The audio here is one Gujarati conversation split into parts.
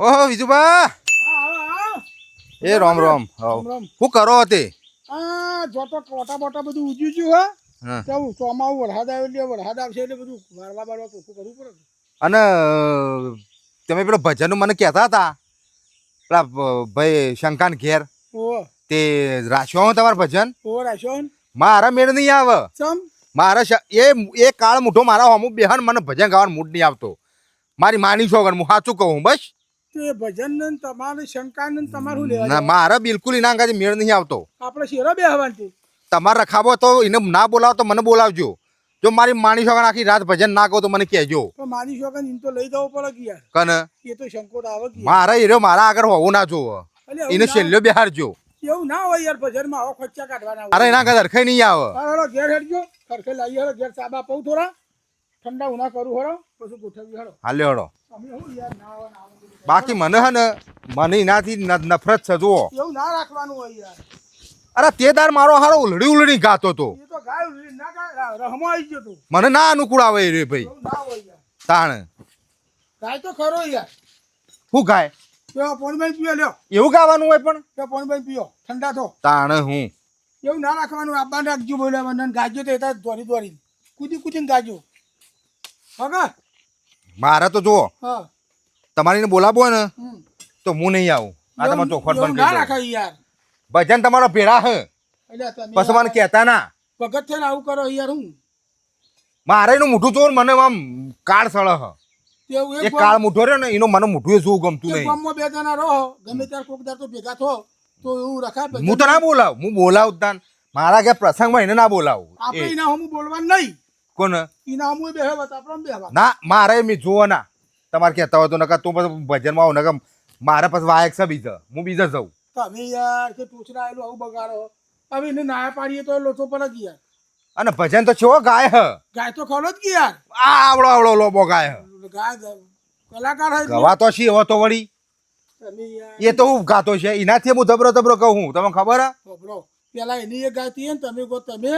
ઓહો વિજુબા એ રામ રામ શું કરો તે જોતો કોટા બોટા બધું ઉજ્યું ગયું હા હે તો ચોમાવું વરસાદ આવ્યો એટલે વરસાદ આવશે એટલે બધું વારવા બારવા તો શું કરવું પડે અને તમે પેલો ભજનનું મને કહેતા હતા પેલા ભાઈ શંકાન ઘેર ઓહો તે રાખ્યો હું તમારું ભજન ઓહો રાખ્યો ને મારા મેળ નહીં આવે ચમ મારા એ કાળ મુઠો મારા હમું બેહન મને ભજન ગાવાનો મૂડ નહીં આવતો મારી માની છોકર હું સાચું કહું બસ તે ભજન ને તમારે શંકા ને તમારું લેવા ના મારા બિલકુલ એના અંગાથી મેળ નહીં આવતો આપણે શેરો બે હવાનું તમારે રખાવો તો એને ના બોલાવો તો મને બોલાવજો જો મારી માની છોકર આખી રાત ભજન ના કહો તો મને કહેજો તો માની શોકન એમ તો લઈ જવો પડે કે યાર કને એ તો શંકોટ આવે કે મારા હીરો મારા આગળ હોવું ના જોવો એટલે એને છેલ્લો બેહારજો એવું ના હોય યાર ભજનમાં આવો ખર્ચા કાઢવાના અરે એના આગળ હરખાઈ નહીં આવે હળો ઘેર હેડજો ખરખે લાવી હળો ઘેર સાબા પઉ થોડા ઠંડા ઉના કરું હળો પછી ગોઠવી હળો હાલ્યો હળો અમે હું યાર ના આવે ના આવે બાકી મને હે ને મને એનાથી નફરત છે જુઓ એવું ના રાખવાનું હોય યાર અરે તે દાર મારો હારો ઉલડી ગાતો તો એ તો ગાય ના ગાય રહમો આવી ગયો તું મને ના અનુકૂળ આવે રે ભાઈ એવું ના હોય યાર તાણ ગાય તો ખરો યાર શું ગાય તો પોનબેન પીઓ લ્યો એવું ગાવાનું હોય પણ તો પોનબેન પીઓ ઠંડા થો તાણ હું એવું ના રાખવાનું આબાન રાખજો બોલ્યા મને ગાજો તો એ દોરી દોરી કૂદીને ગાજો હા મારે તો જુઓ હા તમારીને બોલાવો ને તો હું નહીં આવું આ તમારે ચોખવટ એવું બંધ ના કરી દો રાખાય યાર ભજન તમારો ભેળા હે એટલે તમે પછી મને કહેતા ના ભગત થઈને આવું કરો યાર હું મારે એનું મોઢું જોર મને આમ કાળ સળ હ તેવું એ કાળ મુઠો રહ્યો ને એનો મને મોઢું એ જોવું ગમતું એક નહીં ગામમાં બે જણા રહો ગમે ત્યારે કોક દાર તો ભેગા થો તો એવું રખાય હું તો ના બોલાવ હું બોલાવ તાન મારા કે પ્રસંગમાં એને ના બોલાવું આપણે એ એના હમું બોલવાનું નહીં કોને એના હમું બેહવા આપણે બેહવા ના મારે મેં જુઓ ના તમારે કહેતા હોય તો નકા તું પછી ભજનમાં આવું નકા મારા પાસે વાયક છે બીજા હું બીજા જઉં તમે યાર કે ટૂચરા આવેલું આવું બગાડો હવે એને ના પાડીએ તો લોચો પડે કે યાર અને ભજન તો છો ગાય હ ગાય તો ખરો જ કે યાર આવડો લોબો ગાય હ ગાય કલાકાર હોય ગવા તો શી હવે તો વળી તમે યાર એ તો હું ગાતો છે એનાથી હું ધબરો કહું તમને ખબર હે ખબરો પેલા એની એ ગાતી ને તમે કહો તમે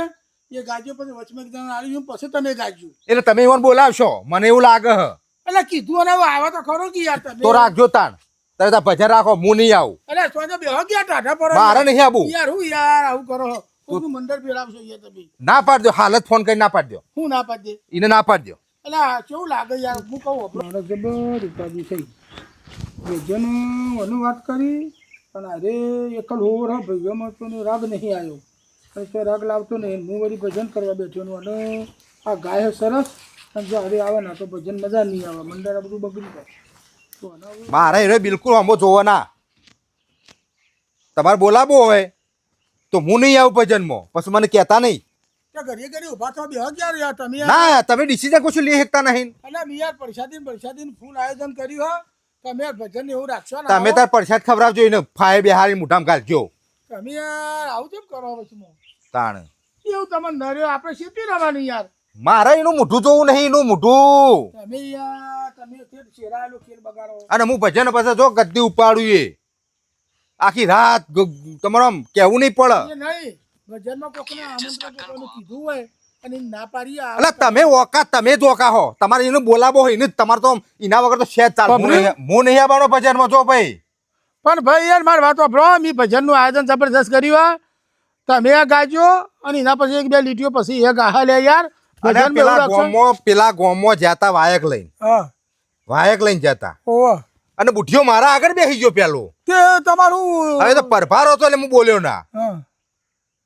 એ ગાજો પછી વચમાં જણ આવી પછી તમે ગાજો એટલે તમે એને બોલાવશો મને એવું લાગે હ એટલે કીધું અને આવે તો ખરો કે યાર તમે તો રાખજો તાણ તમે તાર ભજન રાખો હું નહીં આવું અરે તો તો બેહો ગયા ટાઢા પર મારે નહીં આવું યાર હું યાર આવું કરો હું મંડળ ભેળાવશો યાર તમે ના પાડજો હાલત ફોન કરી ના પાડજો હું ના પાડે એને ના પાડજો એટલે કેવું લાગે યાર હું કહું મારે જબર ઉપાધિ થઈ ભજન એનું વાત કરી અને અરે એકલ હોવર હા ભજનમાં તો રાગ નહીં આવ્યો અને તો રાગ લાવતો નહીં હું વળી ભજન કરવા બેઠો અને આ ગાય સરસ અને જો હવે આવે ને તો ભજન મજા નહીં આવે મંડળ બધું બગડી જાય તો મારે એ બિલકુલ આંબો જોવો ના તમારે બોલાવવો હોય તો હું નહીં આવું ભજનમાં પછી મને કહેતા નહીં ઘડીએ ઘડી ઉભા થવા બેહો ક્યારે યાર તમે ના તમે ડિસિઝન કશું લઈ શકતા નહીં એટલે મેં યાર પરસાદી ફૂલ આયોજન કર્યું હા તમે ભજન એવું રાખશો ને તમે તાર પ્રસાદ ખવડાવજો એને ફાય બેહારી મુઠામાં ઘાલજો તમે યાર આવું કેમ કરો વચમાં તાણ એવું તમે નર્યો આપણે શીખી રહેવાનું યાર મારે એનું મોઢું જોવું નહીં એનું મોઢું તમે યાર તમે ખેલ શેરાયેલો ખેલ બગાડો અને હું ભજન પાસે જો ગદ્દી ઉપાડું એ આખી રાત તમારે આમ કહેવું નહીં પડે એ નહીં ભજનમાં કોકને આમંત્રણ કોઈને કીધું હોય અને ના પાડી એટલે તમે ઓકા તમે જ ઓકા હો તમારે એને બોલાવો હોય એને તમારે તો એના વગર તો શેર ચાલ હું નહીં આવવાનો ભજનમાં જો ભાઈ પણ ભાઈ યાર મારી વાત વાપરો મેં ભજનનું આયોજન જબરદસ્ત કર્યું તમે ગાજો અને એના પછી એક બે લીટીઓ પછી એ ગાહા લે યાર પેલા ગોમો જતા વાયક લઈને જતા અને બુઢિયો મારા આગળ બેસી ગયો પેલો તે તમારું હવે તો પરભાર હતો એટલે હું બોલ્યો ના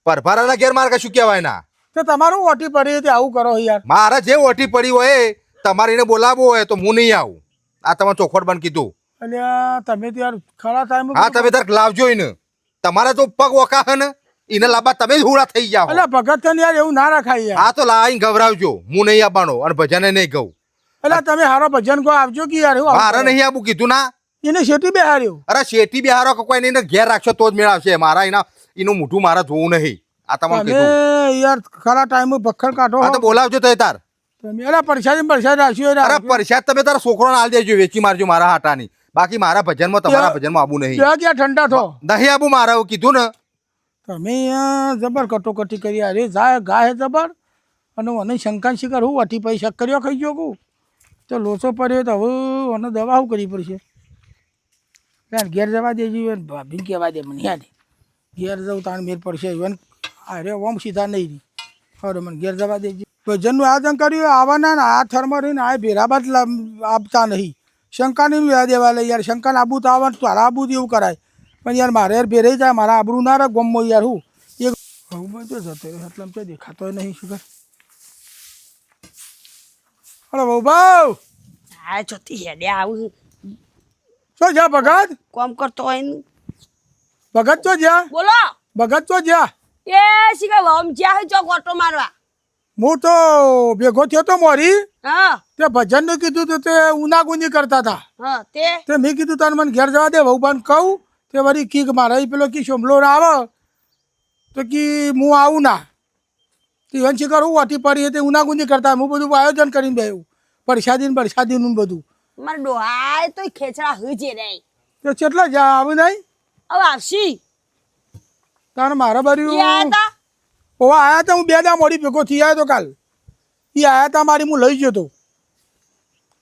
પરભારાના ઘેર મારે કશું કહેવાય ના તે તમારું ઓટી પડી તે આવું કરો યાર મારા જે ઓટી પડી હોય તમારે એને બોલાવવો હોય તો હું નહીં આવું આ તમે ચોખવટ બંધ કીધું અને તમે તો યાર ખરા ટાઈમ હા તમે તાર લાવજો એને તમારા તો પગ ઓકા હે ને એને લાંબા તમે જ હુડા થઈ જાઓ એટલે ભગત થઈને યાર એવું ના રખાય યાર હા તો લાવીને ગવરાવજો હું નહીં આવવાનો અને ભજને નહીં કહું એટલે તમે હારો ભજન કહો આવજો કે યાર મારે નહીં આવું કીધું ના એને શેટી બેહાર્યો અરે શેઠી બિહારો કોઈ એને ઘેર રાખશો તો જ મેળવશે મારા એનું મોઢું મારે જોવું નહીં આ તમારે તમે કીધું યાર ખરા ટાઈમ ભખડ કાઢો હા તો બોલાવજો તો તાર તમે એટલે પરસાદી રાખ્યું અરે પરસાદ તમે તારા છોકરો હાલ દેજો વેચી મારજો મારા હાટાની બાકી મારા ભજનમાં તમારા ભજનમાં આવું નહીં ક્યાં ઠંડા થો નહીં આવું મારે કીધું ને તમે જબર કટોકટી કરી અરે જાય ગાય જબર અને મને શંકા શિકાર હું વટી પૈસા કર્યો ખાઈ ગયો કહું તો લોચો પડ્યો તો હવે મને દવા શું કરવી પડશે યાર ઘેર જવા દેજો યાર ભાભીને કહેવા દે મને યાદ ઘેર જવું તાણ મેર પડશે ઇવન અરે ઓમ સીધા નહીં રહી હવે મને ઘેર જવા દેજો ભજનનું આયોજન કર્યું આવવાના ને આ થરમાં રહીને આ ભેરાબાદ આપતા નહીં શંકાની લેવા દેવા લે યાર શંકાને આબુ તો આવવાનું તારા આબુ એવું કરાય પણ યાર મારે યાર ભેરાઈ જાય મારા આબરું ના રહે ગમો યાર હું એક હું બધો જતો એટલે તો દેખાતો નહીં શુગર હલો બહુ બહુ આ ચોથી હેડે આવું શું જ્યાં ભગત કોમ કરતો હોય ને ભગત તો જ્યાં બોલો ભગત તો જ્યાં એ શીખા વમ જ્યાં ચોક ઓટો મારવા હું તો ભેગો થયો તો મોરી હા તે ભજનનું કીધું તો તે ઉનાગુની કરતા હતા હા તે મેં કીધું તારે મને ઘેર જવા દે વહુબાન કહું તે વળી કીક મારા પેલો કી સોમલો આવે તો કી હું આવું ના તે વંશી કરું વાટી પડી તે ઉનાગુની કરતા હું બધું આયોજન કરીને બેહું પરસાદીનું બધું મારા ડોહાય તો ખેંચડા હજે રે તો કેટલા જા આવું નહીં હવે આવશી તારે મારા ઈ આયા બારી તા ઓ આયા હતા હું 2 દા મોડી ભેગો થઈ આવ્યો તો કાલ એ આયા હતા મારી હું લઈ ગયો તો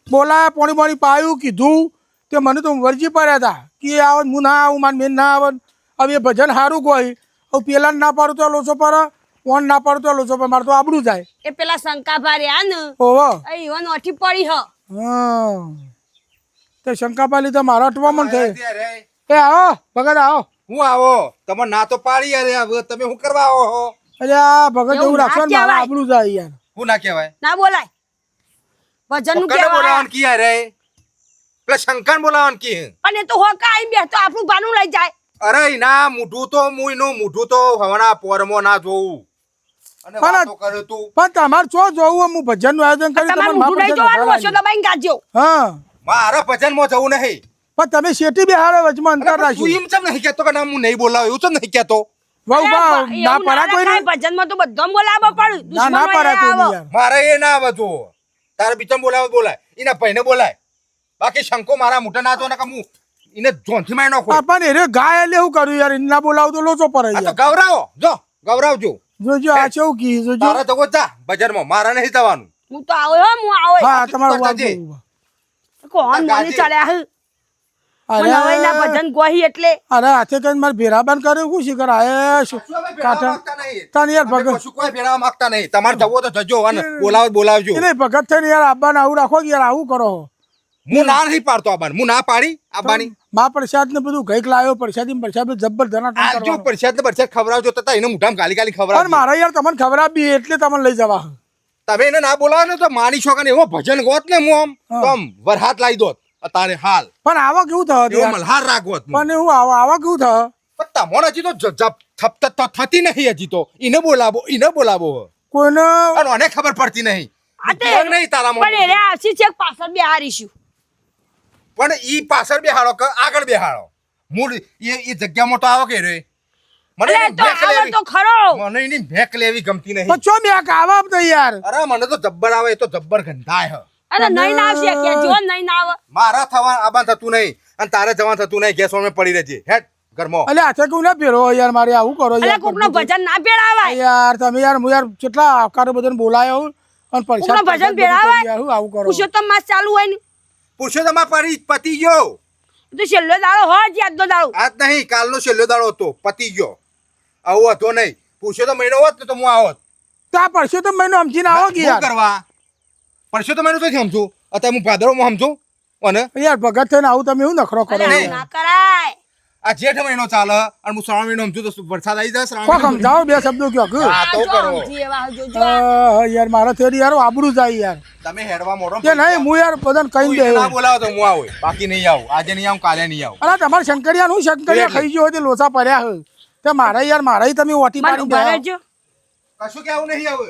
બોલાયા પોણી પાયું કીધું તે મને તો વરજી પડ્યા હતા કે આવો હું ના આવું મારે મેન ના આવે હવે એ ભજન સારું કોઈ હવે પેલા ના પાડું તો લોચો પર ઓન ના પાડું તો લોચો પર મારે તો આબરું જાય એ પેલા શંકા ભારે આ ને ઓહો ઈવન ઓઠી પડી હ હા તે શંકા પાલી તો મારા અટવામણ થાય ત્યારે એ આવો ભગત આવો હું આવો તમે ના તો પાડી અરે હવે તમે શું કરવા આવો હો અરે આ ભગત એવું એવું રાખો ને ના મારા કહેવાય. આબરું જાય યાર હું ના કહેવાય ના બોલાય ભજન નું કને કેવાય બોલાવવાનું કી રે પેલા શંકર બોલાવવાનું કી પણ એ તો હોકા આઈ બે તો આપણું ભાનું લઈ જાય અરે ના મૂઠું તો મુઈનું મૂઠું તો હવણા પોરમો ના જોવું અને પણ વાતો કરે તું પણ તમારે શું જોવું હું ભજનનું આયોજન કરી તમારે તમારે મોઢું નહીં જોવાનું ઓછો દબાઈને ગાજો હા મારા ભજનમાં જવું નહીં પણ તમે શેઠી બેહાડે વચમાં અંતર અરે પણ તું રાખ્યું એમ ચમ નહીં કહેતો કે ના હું નહીં બોલાવ એવું ચમ નહીં કહેતો વહુ બા ના પરા કોઈ ભજન માં તો બધો બોલાવો પણ ના ના પરા કોઈ નહીં યાર મારે એ ના આવે જો તારે બીચમ બોલાય એના ભાઈને બોલાય બાકી શંકો મારા મોટા ના તો ને કે હું એને જોનથી મારી નાખો પણ એને ગાય એટલે હું કર્યું યાર એને ના બોલાવ તો લોચો પર આ તો યાર ગૌરાવો જો ગૌરાવજો જોજો આ ચેવું કી જોજો તારા જગો જા બજારમાં મારા નહીં જવાનું હું તો આવો હું આવો હા તમારું વાત કરજે. કોણ મને ચાલ્યા હે અરે નવાઈના ભજન ગોહી એટલે અરે હાથે કઈ મારે ભેરાબાન કર્યું શું શીખર આયે કાઠા તાન યાર ભગત કશું કોઈ ભેળાવા માંગતા નહીં તમારે જવો તો જજો અને બોલાવજો એને ભગત થઈને યાર આબાને આવું રાખો કે યાર આવું કરો હું ના નહીં પાડતો આબાને હું ના પાડી આબાની મા પ્રસાદ ને બધું ગઈક લાવ્યો પ્રસાદ જબ્બર ધનાટન આજો કરવાનું પરસાદ ને પરસાદ ખવડાવજો તો એને મુઠામાં ગાલી ગાલી પણ ખવડાવજો મારા યાર તમને ખબર આપી એટલે તમને લઈ જવા તમે એને ના બોલાવો ને તો માની છો કે એવો ભજન ગોત ને હું આમ તો આમ વરહાત લાવી દોત તારે હાલ પણ આવા કેવું થયું એવો યાર મલ્હાર રાખવત પણ એવું આવા કેવું થયું પણ તમને હજી તો થતી નહીં હજી તો એને બોલાવો કોઈને અને મને ખબર પડતી નહીં આ તે ખબર નહીં તારામાં પણ એને આવશી છે પાછળ બે હારીશું પણ ઈ પાછળ બેહાડો કે આગળ બેહાડો મૂળ એ જગ્યામાં તો આવો કે રે મને અરે એની તો ભેંક આવો લેવી તો ખરો મને એની ભેંક લેવી ગમતી નહીં બચ્ચો મેં આવા તો યાર અરે મને તો જબ્બર આવે એ તો જબ્બર ગંધાય હ અરે નહીં ના આવશે કે જો નહીં ના આવે મારા થવા આબાન થતું નહીં અને તારે જવા થતું નહીં ગેસ માં પડી રહેજે હેડ ઘરમાં અલે હાથે કેવું ના પહેરો યાર મારે આવું કરો અરે યાર કોકનો ભજન ના પેડાવાય યાર તમે યાર હું યાર કેટલા આકારો બધાને બોલાયો અને કોકનો પરસાદ ભજન પેડાવાય યાર હું આવું કરો પુરુષોત્તમ માસ ચાલુ હોય ને પૂછો તમારા પરી પતી ગયો એ તો છેલ્લો દાડો હોય જ યાદનો દાડો આજ નહીં કાલનો છેલ્લો દાડો હતો પતી ગયો આવું હતો નહીં પૂછ્યો તો મહિનો હોત ને તો હું આવત તો આ પરસો તો મહિનો સમજીને આવો કે શું યાર કરવા પરસો તો મહિનો તો સમજુ અત્યારે હું ભાદરમાં સમજુ અને યાર ભગત થઈને આવું તમે એવું નખરો કરો અરે યાર. આવું ના કરાય આ જેઠ મહિનો ચાલે અને હું શ્રાવણ મહિનો સમજુ તો વરસાદ આવી જાય શ્રાવણ કોક મહિનો સમજાવો બે શબ્દો કયો કે હા, તો જો કરો. સમજી એવા જોજો યાર મારા થેરી યાર આબરૂ જાય યાર તમે હેડવા મોડો કે નહીં હું યાર બધાને કહી દે ના બોલાવો તો હું આવું બાકી નહીં આવું આજે નહીં આવું કાલે નહીં આવું અરે તમારે શંકરિયા નું શંકરિયા ખાઈ ગયો હોય તે લોચા પડ્યા હોય તે મારા યાર મારા તમે ઓટી મને પાડી ઉભા દે રહેજો કશું કેવું નહીં આવે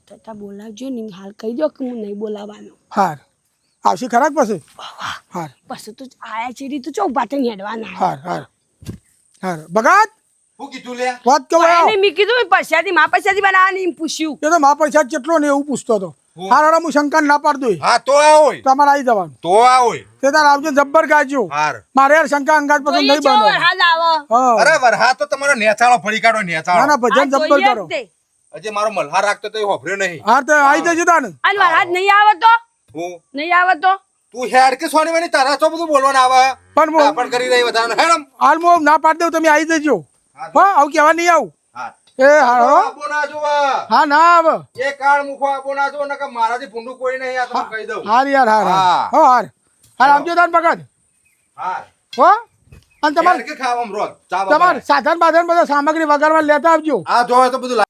તથા બોલાવજો ને હાલ કહી દો કે હું નહીં બોલાવાનો હાર આવશે ખરાક પછી હાર પછી તો આયા ચીડી તો ચોક બાટે હેડવાના હાર હાર હાર ભગત હું કીધું લે વાત કહો એને મેં કીધું પરસાદી માં પરસાદી બનાવવાની એમ પૂછ્યું એ તો મા પૈસા કેટલો ને એવું પૂછતો હતો હાર હાર હું શંકર ના પાડ દઉં હા તો આવો તમારે આવી જવાનું તો આવો તે તાર આવજો જબ્બર ગાજો હાર મારે યાર શંકા અંગાત પસંદ જોઈએ નહીં છો બનો હાલ આવો હા અરે વરહા તો તમારો નેચાળો ફરી કાઢો ના નેચાળો ના ભજન આ જબ્બર જોઈએ કરો જ તે. હજી મારો મલ્હાર રાખતો તો એ હોભર્યો નહીં હા તો આવી જજો તાને અને વરસાદ નહીં આવે તો હું નહીં આવે તો તું હેડ કે સોની વની તારા તો બધું બોલવાનું આવે પણ હું પણ કરી રહી વધારે હેડ આમ. હાલ હું ના પાડી દઉં તમે આવી જજો હા, હા આવું કહેવા નહીં આવું હા એ હા હો આપો ના જોવા હા ના આવે એ કાળ મુખો આપો ના જો નકર મારાથી ભૂંડું કોઈ નહીં આ તમને કહી દઉં. હાર યાર હાર હા. હો હાર હાર આવજો તાન પકડ હા હો અને તમારે હેડ કે ખાવામાં રોજ ચા તમારે સાધન બાધન બધા સામગ્રી વગાડવા લેતા આવજો આ જોવે તો બધું